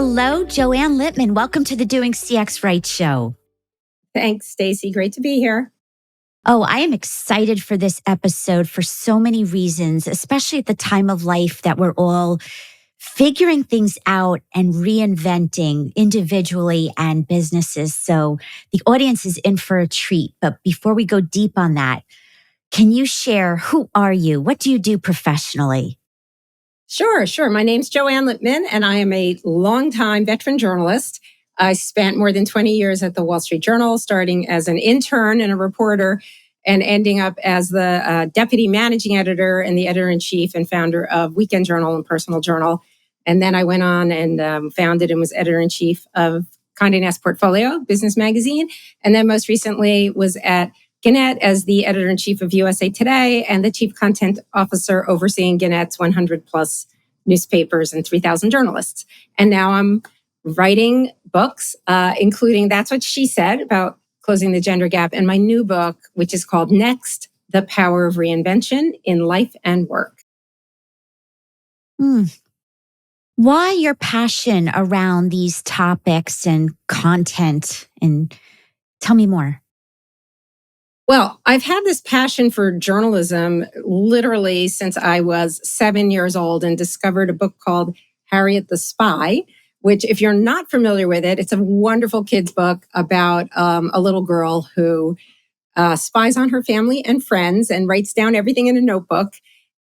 Hello, Joanne Lipman. Welcome to the Doing CX Right show. Thanks, Stacy. Great to be here. Oh, I am excited for this episode for so many reasons, especially at the time of life that we're all figuring things out and reinventing individually and businesses. So the audience is in for a treat. But before we go deep on that, can you share who are you? What do you do professionally? Sure. My name's Joanne Lipman, and I am a longtime veteran journalist. I spent more than 20 years at the Wall Street Journal, starting as an intern and a reporter, and ending up as the deputy managing editor and the editor-in-chief and founder of Weekend Journal and Personal Journal. And then I went on and founded and was editor-in-chief of Condé Nast Portfolio, business magazine. And then most recently was at Gannett as the editor-in-chief of USA Today and the chief content officer overseeing Gannett's 100 plus newspapers and 3,000 journalists. And now I'm writing books, including That's What She Said about closing the gender gap, and my new book, which is called Next, The Power of Reinvention in Life and Work. Why your passion around these topics and content? And tell me more. Well, I've had this passion for journalism literally since I was 7 years old and discovered a book called Harriet the Spy, which, if you're not familiar with it, it's a wonderful kids' book about a little girl who spies on her family and friends and writes down everything in a notebook.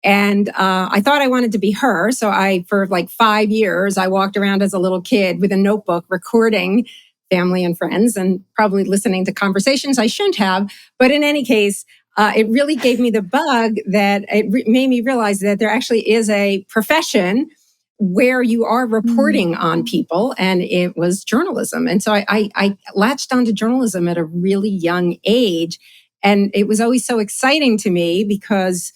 And I thought I wanted to be her. So for like 5 years, I walked around as a little kid with a notebook recording family and friends and probably listening to conversations I shouldn't have. But in any case, it really gave me the bug that made me realize that there actually is a profession where you are reporting on people, and it was journalism. And so I latched onto journalism at a really young age. And it was always so exciting to me because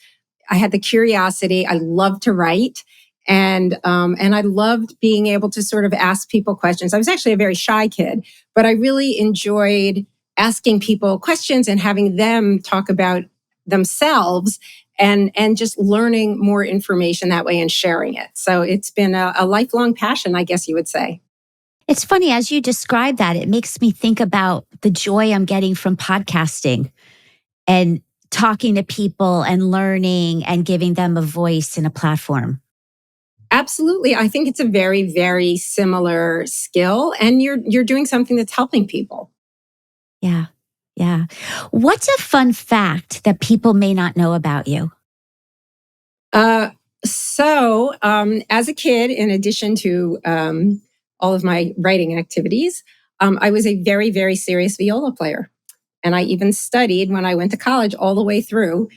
I had the curiosity. I loved to write. And I loved being able to sort of ask people questions. I was actually a very shy kid, but I really enjoyed asking people questions and having them talk about themselves and just learning more information that way and sharing it. So it's been a lifelong passion, I guess you would say. It's funny, as you describe that, it makes me think about the joy I'm getting from podcasting and talking to people and learning and giving them a voice and a platform. Absolutely. I think it's a very, very similar skill, and you're doing something that's helping people. Yeah. What's a fun fact that people may not know about you? So, as a kid, in addition to all of my writing activities, I was a very, very serious viola player. And I even studied when I went to college all the way through,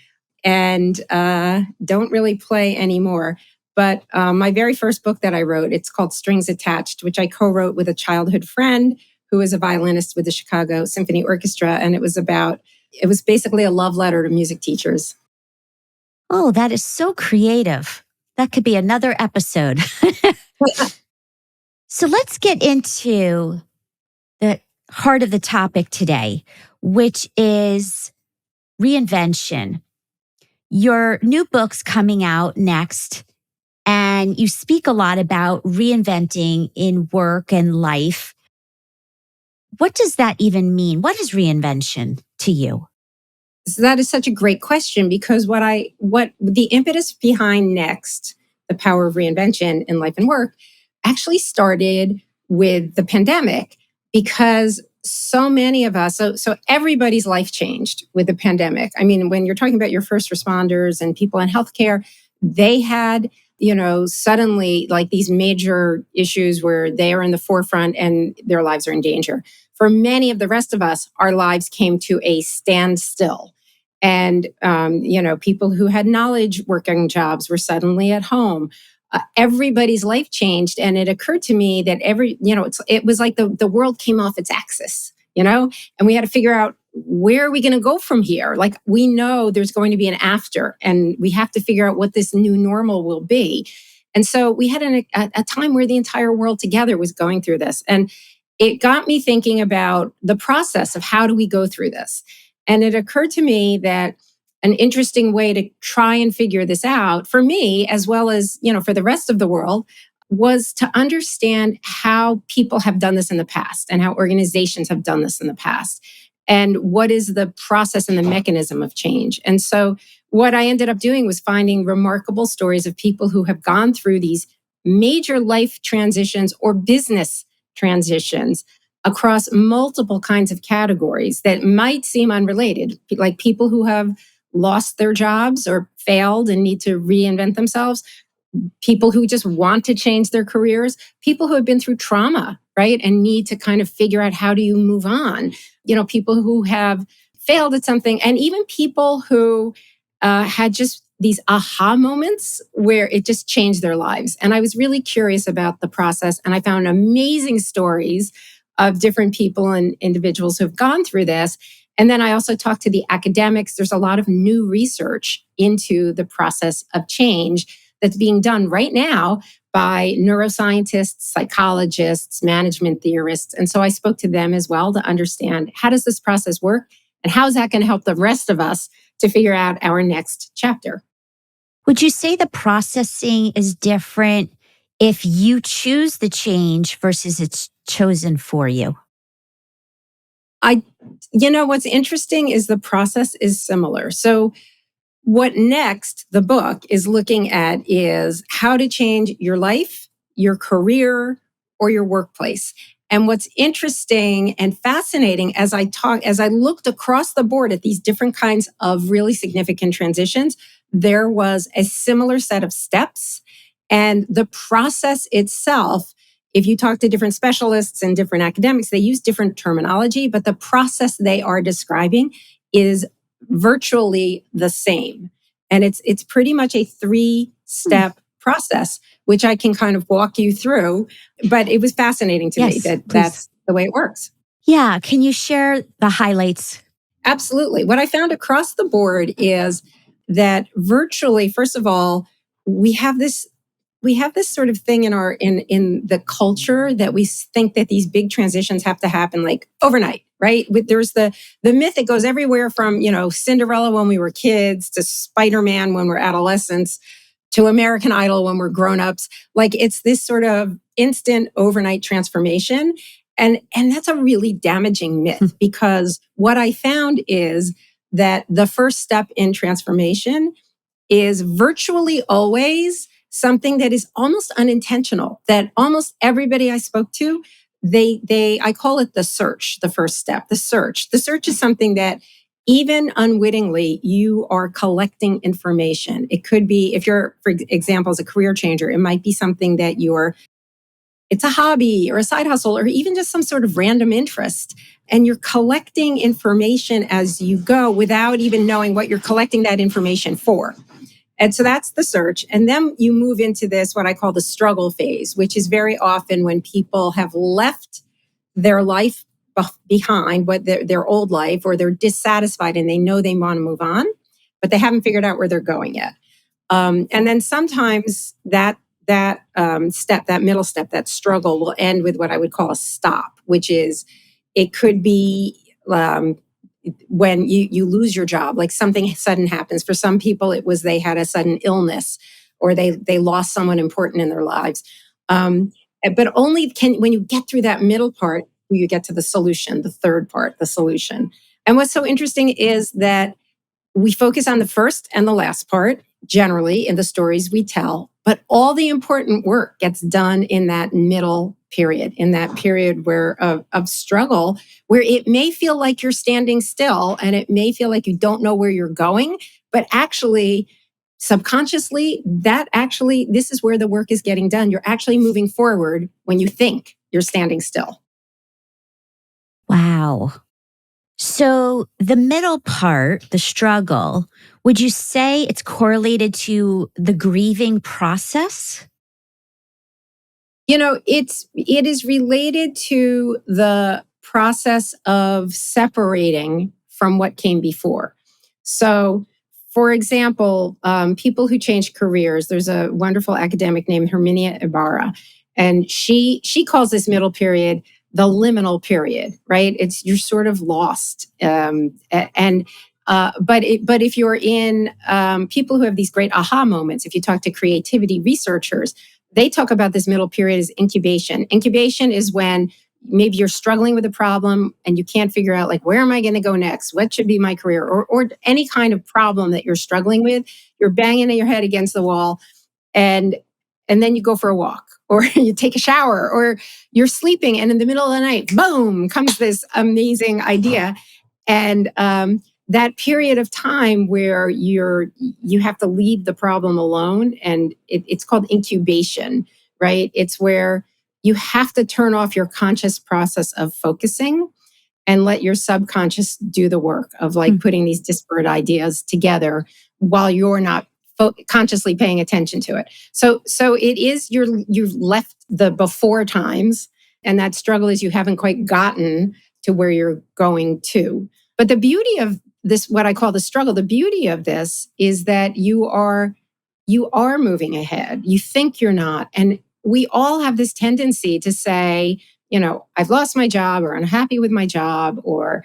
and don't really play anymore. But my very first book that I wrote, it's called Strings Attached, which I co-wrote with a childhood friend who was a violinist with the Chicago Symphony Orchestra. And it was basically a love letter to music teachers. Oh, that is so creative. That could be another episode. So let's get into the heart of the topic today, which is reinvention. Your new book's coming out next, and you speak a lot about reinventing in work and life. What does that even mean? What is reinvention to you? So that is such a great question, because what the impetus behind Next, the power of reinvention in life and work, actually started with the pandemic, because so many of us, so everybody's life changed with the pandemic. I mean, when you're talking about your first responders and people in healthcare, they had, suddenly like these major issues where they are in the forefront and their lives are in danger. For many of the rest of us, our lives came to a standstill. And, people who had knowledge working jobs were suddenly at home. Everybody's life changed. And it occurred to me that it was like the world came off its axis, and we had to figure out, where are we going to go from here? Like, we know there's going to be an after, and we have to figure out what this new normal will be. And so we had a time where the entire world together was going through this. And it got me thinking about the process of how do we go through this? And it occurred to me that an interesting way to try and figure this out for me, as well as, for the rest of the world, was to understand how people have done this in the past and how organizations have done this in the past. And what is the process and the mechanism of change? And so, what I ended up doing was finding remarkable stories of people who have gone through these major life transitions or business transitions across multiple kinds of categories that might seem unrelated, like people who have lost their jobs or failed and need to reinvent themselves, people who just want to change their careers, people who have been through trauma, right? And need to kind of figure out how do you move on, people who have failed at something, and even people who had just these aha moments where it just changed their lives. And I was really curious about the process, and I found amazing stories of different people and individuals who have gone through this. And then I also talked to the academics. There's a lot of new research into the process of change that's being done right now by neuroscientists, psychologists, management theorists. And so I spoke to them as well to understand, how does this process work? And how is that going to help the rest of us to figure out our next chapter? Would you say the processing is different if you choose the change versus it's chosen for you? What's interesting is the process is similar. So what next, the book is looking at is how to change your life, your career, or your workplace. And what's interesting and fascinating as I looked across the board at these different kinds of really significant transitions, there was a similar set of steps. And the process itself, if you talk to different specialists and different academics, they use different terminology, but the process they are describing is virtually the same. And it's pretty much a 3-step process, which I can kind of walk you through. But it was fascinating to me that that's the way it works. Yeah. Can you share the highlights? Absolutely. What I found across the board is that virtually, first of all, we have this sort of thing in the culture that we think that these big transitions have to happen like overnight, right? There's the myth that goes everywhere from, Cinderella when we were kids to Spider-Man when we're adolescents to American Idol when we're grown-ups. Like it's this sort of instant overnight transformation. And that's a really damaging myth, because what I found is that the first step in transformation is virtually always something that is almost unintentional, that almost everybody I spoke to, I call it the search, the first step, the search. The search is something that even unwittingly, you are collecting information. It could be, if you're, for example, as a career changer, it might be something that it's a hobby or a side hustle or even just some sort of random interest. And you're collecting information as you go without even knowing what you're collecting that information for. And so that's the search. And then you move into this, what I call the struggle phase, which is very often when people have left their life behind, what their old life, or they're dissatisfied and they know they want to move on, but they haven't figured out where they're going yet. And then sometimes that step, that middle step, that struggle will end with what I would call a stop, which is, it could be when you lose your job, like something sudden happens. For some people, it was they had a sudden illness or they lost someone important in their lives. But only when you get through that middle part, you get to the solution, the third part, the solution. And what's so interesting is that we focus on the first and the last part, generally, in the stories we tell, but all the important work gets done in that middle period, in that period of struggle, where it may feel like you're standing still and it may feel like you don't know where you're going, but actually, subconsciously, this is where the work is getting done. You're actually moving forward when you think you're standing still. Wow. So the middle part, the struggle, would you say it's correlated to the grieving process? It is related to the process of separating from what came before. So, for example, people who change careers, there's a wonderful academic named Herminia Ibarra, and she calls this middle period the liminal period, right? You're sort of lost, but if you're in people who have these great aha moments, if you talk to creativity researchers, they talk about this middle period as incubation. Incubation is when maybe you're struggling with a problem and you can't figure out, like, where am I going to go next? What should be my career? Or any kind of problem that you're struggling with. You're banging your head against the wall, and then you go for a walk, or you take a shower, or you're sleeping, and in the middle of the night, boom, comes this amazing idea. And that period of time where you have to leave the problem alone, and it's called incubation, right? It's where you have to turn off your conscious process of focusing and let your subconscious do the work of, like, putting these disparate ideas together while you're not consciously paying attention to it. So it is, you've left the before times, and that struggle is you haven't quite gotten to where you're going to. But the beauty of this, what I call the struggle, the beauty of this is that you are moving ahead. You think you're not. And we all have this tendency to say, I've lost my job, or I'm unhappy with my job, or,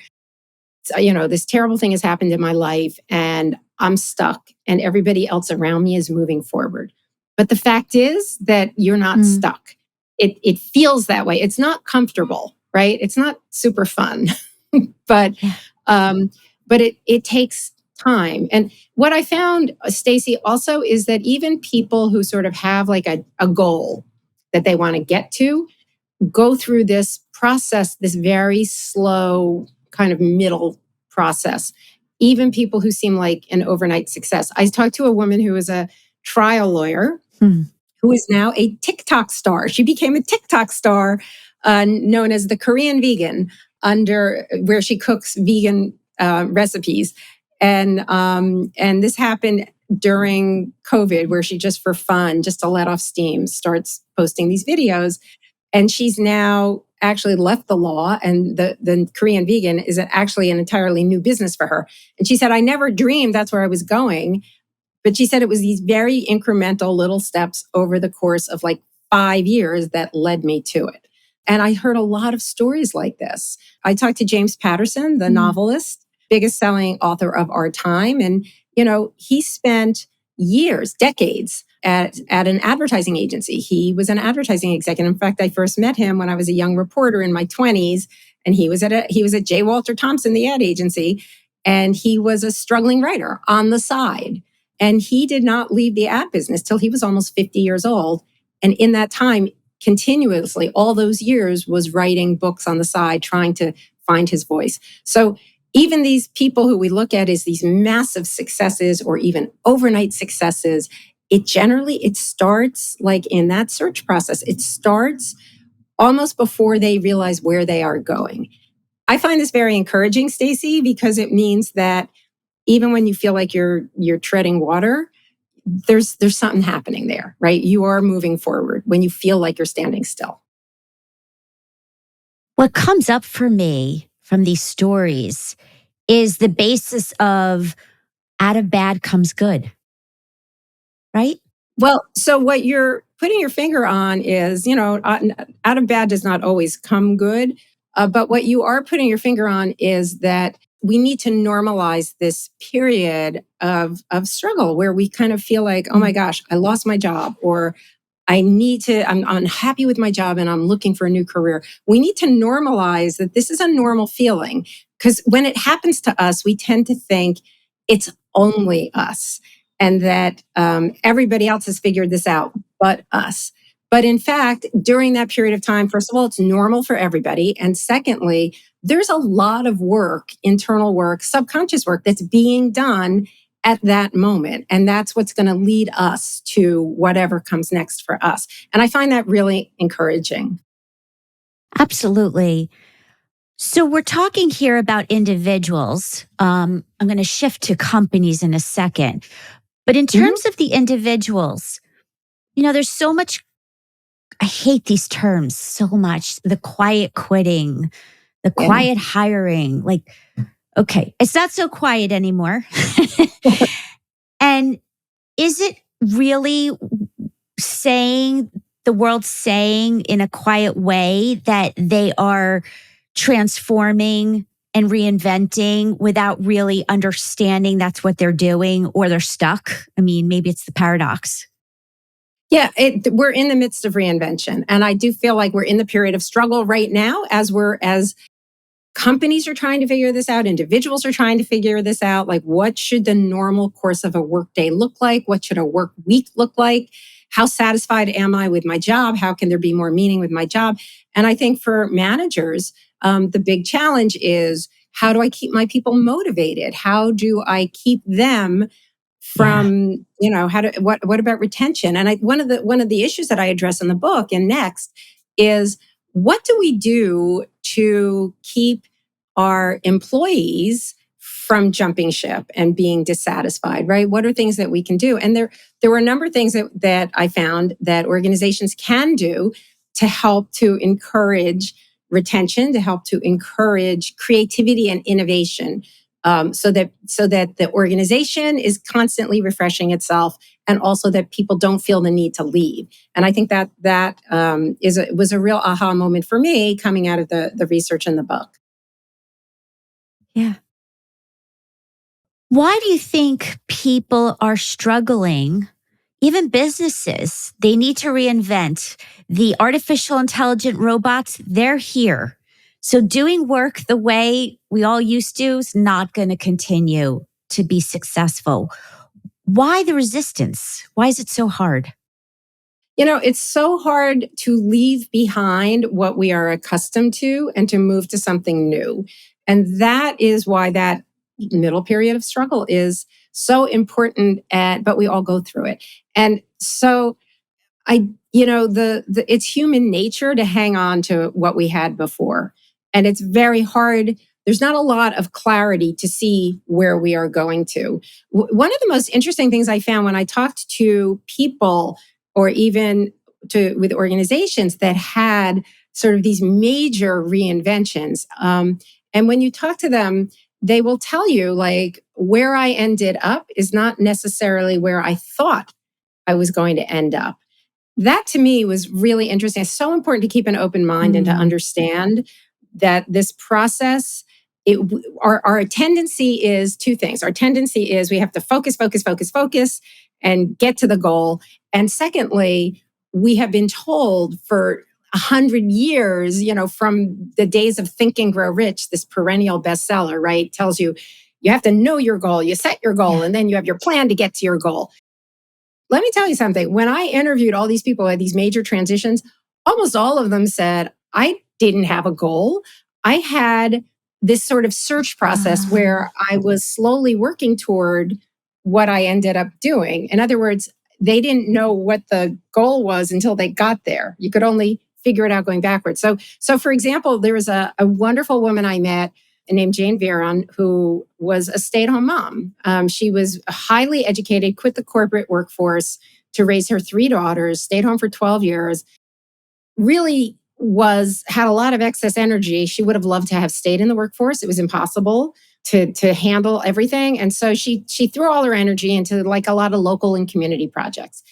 this terrible thing has happened in my life and I'm stuck and everybody else around me is moving forward. But the fact is that you're not stuck. It feels that way. It's not comfortable, right? It's not super fun, but it takes time. And what I found, Stacy, also is that even people who sort of have like a goal that they want to get to go through this process, this very slow kind of middle process. Even people who seem like an overnight success. I talked to a woman who was a trial lawyer who is now a TikTok star. She became a TikTok star known as the Korean vegan, where she cooks vegan recipes. And this happened during COVID, where she just for fun, just to let off steam, starts posting these videos. And she's now actually left the law, and the Korean vegan is actually an entirely new business for her. And she said, I never dreamed that's where I was going. But she said it was these very incremental little steps over the course of like 5 years that led me to it. And I heard a lot of stories like this. I talked to James Patterson, the novelist, biggest selling author of our time. And, he spent years, decades at an advertising agency. He was an advertising executive. In fact, I first met him when I was a young reporter in my 20s, and he was at J. Walter Thompson, the ad agency, and he was a struggling writer on the side. And he did not leave the ad business till he was almost 50 years old. And in that time, continuously, all those years, was writing books on the side, trying to find his voice. So even these people who we look at as these massive successes or even overnight successes, it starts like in that search process. It starts almost before they realize where they are going. I find this very encouraging, Stacy, because it means that even when you feel like you're treading water, there's something happening there, right? You are moving forward when you feel like you're standing still. What comes up for me from these stories is the basis of out of bad comes good, right? Well, so what you're putting your finger on is, out of bad does not always come good. But what you are putting your finger on is that we need to normalize this period of struggle where we kind of feel like, oh my gosh, I lost my job, or I'm unhappy with my job and I'm looking for a new career. We need to normalize that this is a normal feeling, because when it happens to us, we tend to think it's only us, and that everybody else has figured this out but us. But in fact, during that period of time, first of all, it's normal for everybody. And secondly, there's a lot of work, internal work, subconscious work that's being done at that moment. And that's what's going to lead us to whatever comes next for us. And I find that really encouraging. Absolutely. So we're talking here about individuals. I'm going to shift to companies in a second. But in terms of the individuals, there's so much. I hate these terms so much. The quiet quitting, the quiet hiring. Like, okay, it's not so quiet anymore. And is it really the world saying in a quiet way that they are transforming and reinventing without really understanding that's what they're doing, or they're stuck? I mean, maybe it's the paradox. Yeah, we're in the midst of reinvention. And I do feel like we're in the period of struggle right now as companies are trying to figure this out, individuals are trying to figure this out. Like, what should the normal course of a workday look like? What should a work week look like? How satisfied am I with my job? How can there be more meaning with my job? And I think for managers, the big challenge is, how do I keep my people motivated? How do I keep them Yeah. from, what about retention? And one of the issues that I address in the book and next is, what do we do to keep our employees from jumping ship and being dissatisfied, right? What are things that we can do? And there were a number of things that I found that organizations can do to help to encourage retention, to help to encourage creativity and innovation, so that the organization is constantly refreshing itself, and also that people don't feel the need to leave. And I think that was a real aha moment for me coming out of the research in the book. Yeah. Why do you think people are struggling? Even businesses, they need to reinvent. The artificial intelligent robots, they're here. So doing work the way we all used to is not going to continue to be successful. Why the resistance? Why is it so hard? It's so hard to leave behind what we are accustomed to and to move to something new. And that is why that middle period of struggle is so important. But we all go through it. And so it's human nature to hang on to what we had before. And it's very hard. There's not a lot of clarity to see where we are going to. One of the most interesting things I found when I talked to people, or even with organizations that had sort of these major reinventions, and when you talk to them, they will tell you, like, where I ended up is not necessarily where I thought I was going to end up. That to me was really interesting. It's so important to keep an open mind and to Mm, understand that this process, our tendency is two things. Our tendency is we have to focus, focus, focus, focus, and get to the goal. And secondly, we have been told for 100 years, from the days of Think and Grow Rich, this perennial bestseller, right, tells you you have to know your goal, you set your goal, yeah. and then you have your plan to get to your goal. Let me tell you something. When I interviewed all these people at these major transitions, almost all of them said, I didn't have a goal. I had this sort of search process Um, where I was slowly working toward what I ended up doing. In other words, they didn't know what the goal was until they got there. You could only figure it out going backwards. So for example, there was a wonderful woman I met named Jane Veron, who was a stay-at-home mom. She was highly educated, quit the corporate workforce to raise her three daughters, stayed home for 12 years, really had a lot of excess energy. She would have loved to have stayed in the workforce. It was impossible to handle everything. And so she threw all her energy into, like, a lot of local and community projects.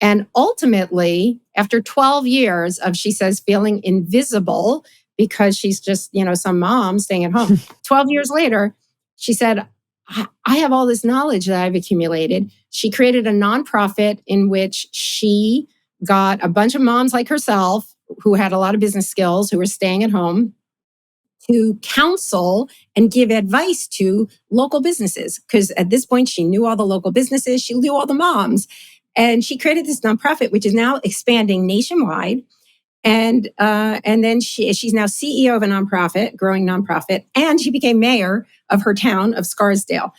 And ultimately, after 12 years of, she says, feeling invisible because she's just, some mom staying at home, 12 years later, she said, I have all this knowledge that I've accumulated. She created a nonprofit in which she got a bunch of moms like herself who had a lot of business skills, who were staying at home, to counsel and give advice to local businesses. Because at this point, she knew all the local businesses, she knew all the moms. And she created this nonprofit, which is now expanding nationwide. And then she's now CEO of a nonprofit, growing nonprofit, and she became mayor of her town of Scarsdale.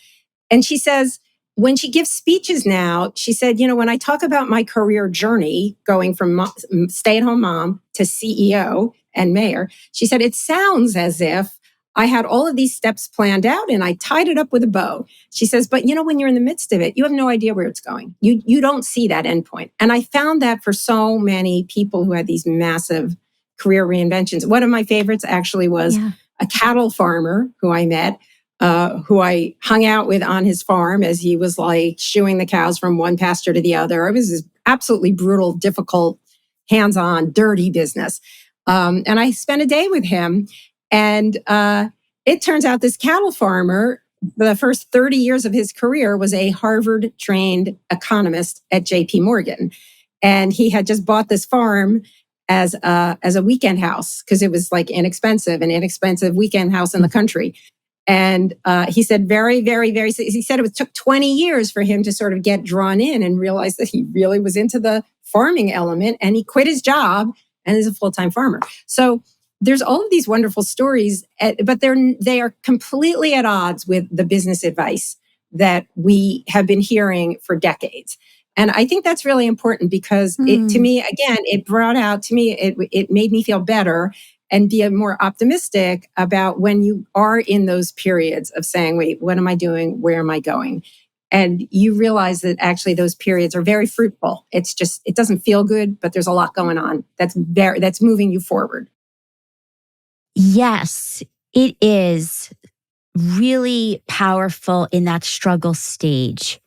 And she says, when she gives speeches now, she said, when I talk about my career journey going from stay at home mom to CEO and mayor, she said, it sounds as if I had all of these steps planned out and I tied it up with a bow. She says, but when you're in the midst of it, you have no idea where it's going. You don't see that endpoint. And I found that for so many people who had these massive career reinventions. One of my favorites actually was yeah. a cattle farmer who I met, who I hung out with on his farm as he was, like, shooing the cows from one pasture to the other. It was this absolutely brutal, difficult, hands-on, dirty business. And I spent a day with him. And it turns out this cattle farmer, the first 30 years of his career, was a Harvard trained economist at JP Morgan. And he had just bought this farm as a weekend house because it was like an inexpensive weekend house in the country. And he said he said took 20 years for him to sort of get drawn in and realize that he really was into the farming element, and he quit his job and is a full-time farmer. So there's all of these wonderful stories, but they are completely at odds with the business advice that we have been hearing for decades. And I think that's really important because to me, again, it brought out to me, it made me feel better and be more optimistic about when you are in those periods of saying, wait, what am I doing? Where am I going? And you realize that actually those periods are very fruitful. It's just, it doesn't feel good, but there's a lot going on that's moving you forward. Yes, it is really powerful in that struggle stage.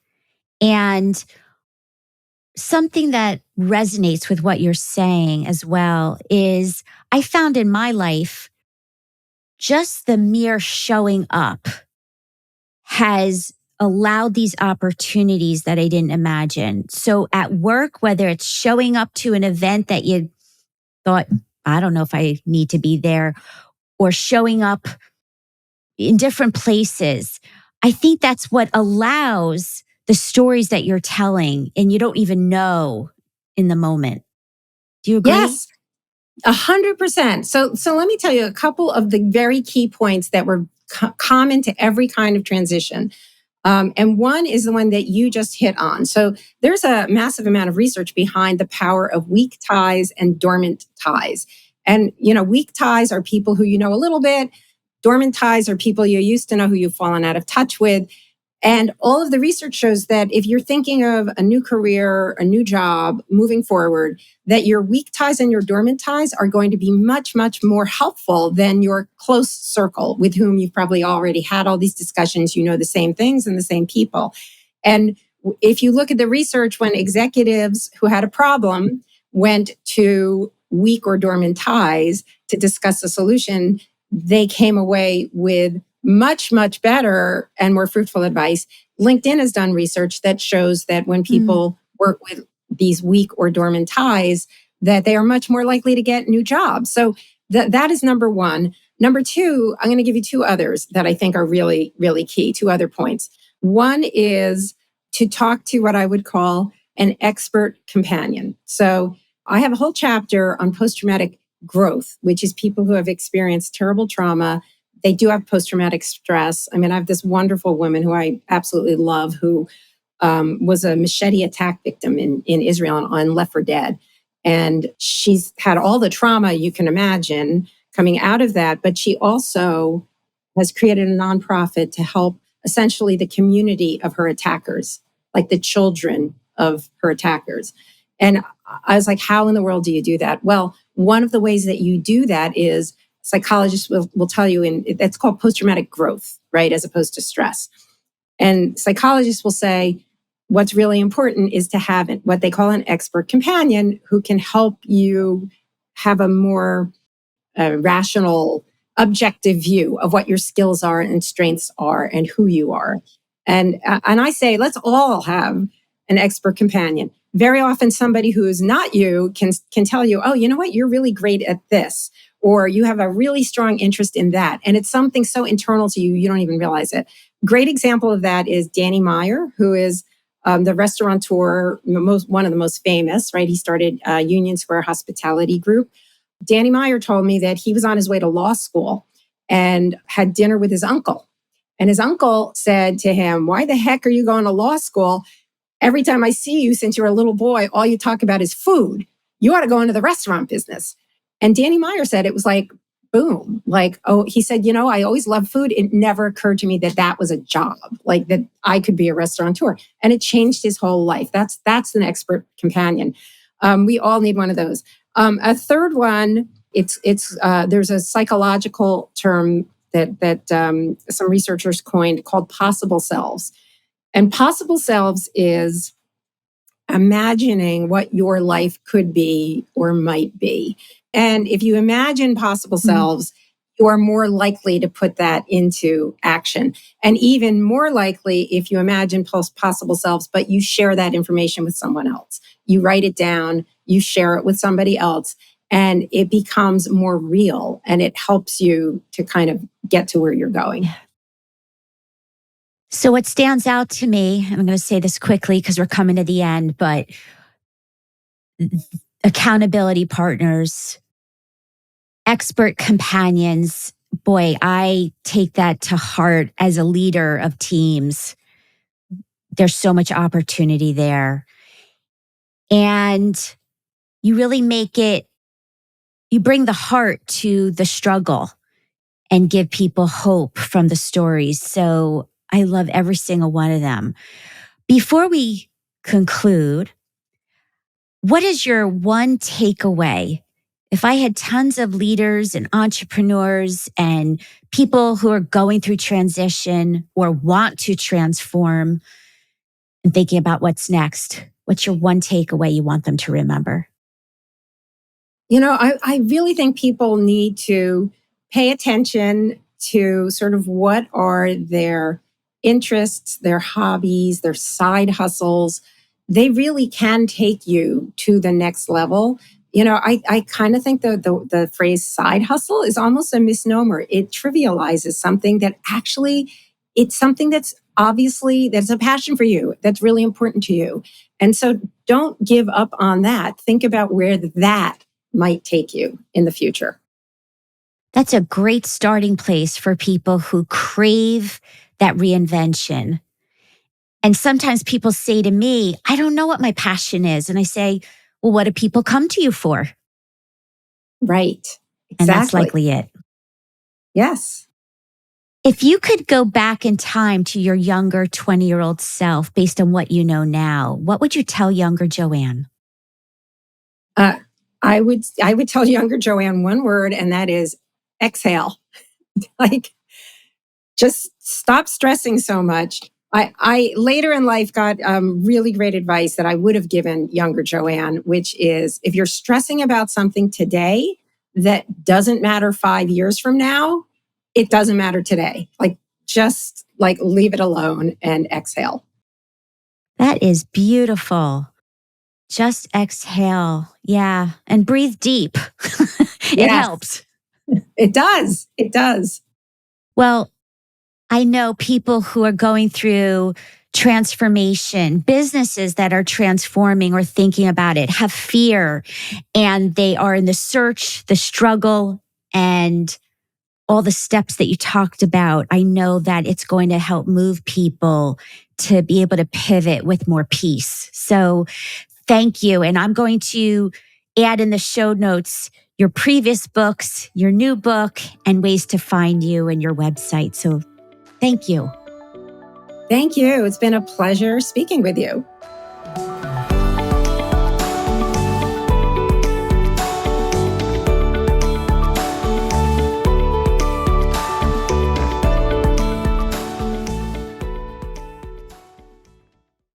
And something that resonates with what you're saying as well is I found in my life, just the mere showing up has allowed these opportunities that I didn't imagine. So at work, whether it's showing up to an event that you thought, I don't know if I need to be there, or showing up in different places, I think that's what allows the stories that you're telling and you don't even know in the moment. Do you agree? Yes, 100%. So let me tell you a couple of the very key points that were common to every kind of transition. And one is the one that you just hit on. So there's a massive amount of research behind the power of weak ties and dormant ties. And, weak ties are people who you know a little bit. Dormant ties are people you used to know who you've fallen out of touch with. And all of the research shows that if you're thinking of a new career, a new job, moving forward, that your weak ties and your dormant ties are going to be much, much more helpful than your close circle with whom you've probably already had all these discussions. You know the same things and the same people. And if you look at the research, when executives who had a problem went to weak or dormant ties to discuss a solution, they came away with much, much better and more fruitful advice. LinkedIn has done research that shows that when people work with these weak or dormant ties, that they are much more likely to get new jobs. So that is number one. Number two, I'm going to give you two others that I think are really, really key, two other points. One is to talk to what I would call an expert companion. So I have a whole chapter on post-traumatic growth, which is people who have experienced terrible trauma. They do have post-traumatic stress. I mean, I have this wonderful woman who I absolutely love who was a machete attack victim in Israel and left for dead. And she's had all the trauma you can imagine coming out of that. But she also has created a nonprofit to help essentially the community of her attackers, like the children of her attackers. And I was like, how in the world do you do that? Well, one of the ways that you do that is psychologists will tell you, and that's called post-traumatic growth, right? As opposed to stress. And psychologists will say, what's really important is to have what they call an expert companion who can help you have a more rational, objective view of what your skills are and strengths are and who you are. And I say, let's all have an expert companion. Very often somebody who is not you can tell you, oh, you know what? You're really great at this, or you have a really strong interest in that. And it's something so internal to you, you don't even realize it. Great example of that is Danny Meyer, who is the restaurateur, one of the most famous, right? He started Union Square Hospitality Group. Danny Meyer told me that he was on his way to law school and had dinner with his uncle. And his uncle said to him, why the heck are you going to law school? Every time I see you since you're a little boy, all you talk about is food. You ought to go into the restaurant business. And Danny Meyer said it was like, boom. Like, oh, he said, I always loved food. It never occurred to me that that was a job, like that I could be a restaurateur. And it changed his whole life. That's an expert companion. We all need one of those. A third one, there's a psychological term that some researchers coined called possible selves. And possible selves is imagining what your life could be or might be. And if you imagine possible selves, you are more likely to put that into action. And even more likely if you imagine possible selves, but you share that information with someone else. you write it down, you share it with somebody else, and it becomes more real and it helps you to kind of get to where you're going. So, what stands out to me, I'm going to say this quickly because we're coming to the end, but accountability partners, expert companions. Boy, I take that to heart as a leader of teams. There's so much opportunity there. And you really make it, you bring the heart to the struggle and give people hope from the stories. So I love every single one of them. Before we conclude, what is your one takeaway? If I had tons of leaders and entrepreneurs and people who are going through transition or want to transform and thinking about what's next, what's your one takeaway you want them to remember? I really think people need to pay attention to sort of what are their interests, their hobbies, their side hustles. They really can take you to the next level. I kind of think the phrase side hustle is almost a misnomer. It trivializes something that actually it's something that's obviously that's a passion for you, that's really important to you. And so don't give up on that. Think about where that might take you in the future. That's a great starting place for people who crave that reinvention. And sometimes people say to me, I don't know what my passion is. And I say, well, what do people come to you for? Right. And that's Exactly. likely it. Yes. If you could go back in time to your younger 20-year-old self based on what you know now, what would you tell younger Joanne? Uh, I would tell younger Joanne one word, and that is exhale. Like, just stop stressing so much. I later in life got really great advice that I would have given younger Joanne, which is if you're stressing about something today that doesn't matter 5 years from now, it doesn't matter today. Like, just like leave it alone and exhale. That is beautiful. Just exhale. Yeah. And breathe deep. It Yes, helps. it does. It does. Well, I know people who are going through transformation, businesses that are transforming or thinking about it have fear and they are in the search, the struggle, and all the steps that you talked about. I know that it's going to help move people to be able to pivot with more peace. So thank you. And I'm going to add in the show notes your previous books, your new book, and ways to find you and your website. So thank you. Thank you. It's been a pleasure speaking with you.